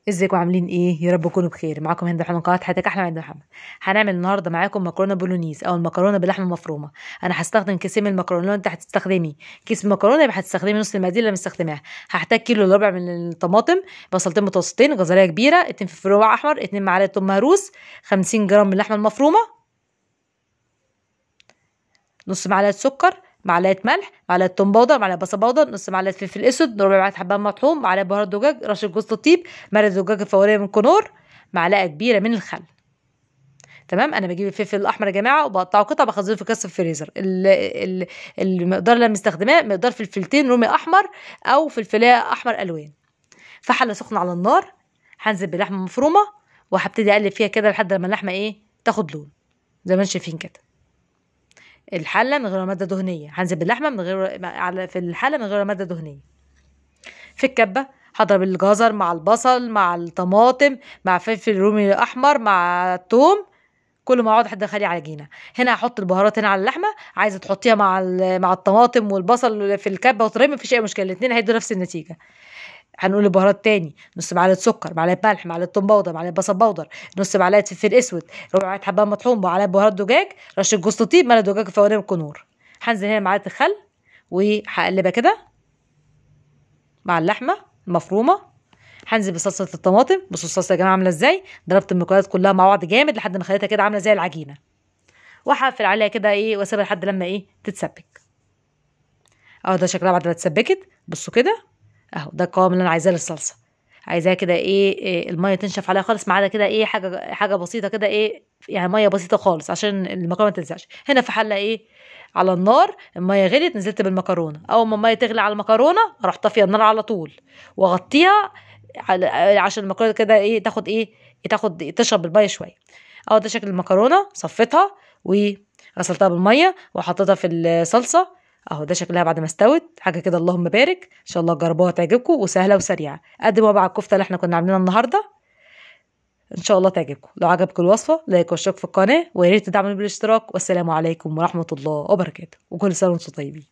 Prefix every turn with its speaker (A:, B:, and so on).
A: ازيكم عاملين ايه؟ يا رب تكونوا بخير. معاكم هند محمد، قناه حياتك احلى عند محمد. هنعمل النهارده معاكم مكرونه بولونيز او المكرونه باللحمه المفرومه. انا هستخدم كيسين من المكرونه. لو انت هتستخدمي كيس مكرونه يبقى هتستخدمي نص المقادير اللي مستخدماها. هحتاج كيلو الا ربع من الطماطم، بصلتين متوسطين، جزريه كبيره، 2 فلفل رومي احمر، 2 معلقه ثوم مهروس، 50 جرام من اللحمه المفرومه، نص معلقه سكر، معلقه ملح، معلقه توم باودر، معلقه بصل باودر، نص معلقه فلفل اسود، ربع معلقه حبان مطحون، معلقه بهارات دجاج، رشه جوز الطيب، مرقه دجاج الفوريه من كنور، معلقه كبيره من الخل. تمام. انا بجيب الفلفل الاحمر يا جماعه وبقطعه قطع، بخزنه في كاس الفريزر. المقدار اللي انا مستخدماه مقدار فلفلتين رومي احمر او فلفلايه احمر الوان. في حله سخنه على النار هنزل بلحمه مفرومه وهبتدي اقلب فيها كده لحد لما اللحمه تاخد لون زي ما انتم شايفين كده. الحله من غير ماده دهنيه، هنزل باللحمه من غير في الحله من غير ماده دهنيه. في الكبه هضرب الجزر مع البصل مع الطماطم مع فلفل رومي احمر مع الثوم، كل ما اقعد لحد اخلي عجينه. هنا هحط البهارات هنا على اللحمه، عايزه تحطيها مع الطماطم والبصل في الكبه وترمي، مفيش اي مشكله، الاثنين هيدوا نفس النتيجه. هنقول البهارات تاني: نص معلقه سكر، معلقه ملح، معلقه توم باودر، معلقه بصل باودر، نص معلقه فلفل اسود، ربع معلقه حبان مطحون، معلقه بهارات دجاج، رشه جوز الطيب، مرقه دجاج فوريه بالكنور. هنزل هنا معلقه الخل وهقلبها كده مع اللحمه المفرومه. هنزل بصلصه الطماطم. بصوا الصلصه يا جماعه عامله ازاي، ضربت المكونات كلها مع بعض جامد لحد ما خليتها كده عامله زي العجينه، وهقفل عليها كده واسيبها لحد لما تتسبك. اهو ده شكلها بعد ما اتسبكت. بصوا كده، اهو ده القوام اللي انا عايزاه للصلصه. عايزاها كده الميه تنشف عليها خالص، ما عدا كده حاجه بسيطه كده يعني ميه بسيطه خالص عشان المكرونه ما تلزقش. هنا في حله على النار، الميه غليت، نزلت بالمكرونه. اول ما الميه تغلي على المكرونه اروح طافيه النار على طول واغطيها عشان المكرونه كده تاخد تشرب الميه شويه. اهو ده شكل المكرونه. صفيتها وغسلتها بالميه وحطيتها في الصلصه. اهو ده شكلها بعد ما استوت. حاجه كده اللهم بارك. ان شاء الله تجربوها تعجبكم، وسهله وسريعه. قدموا بقى الكفته اللي احنا كنا عاملينها النهارده، ان شاء الله تعجبكم. لو عجبكم الوصفه لايك واشتراك في القناه، ويا ريت تدعموني بالاشتراك. والسلام عليكم ورحمه الله وبركاته، وكل سنه وانتم طيبين.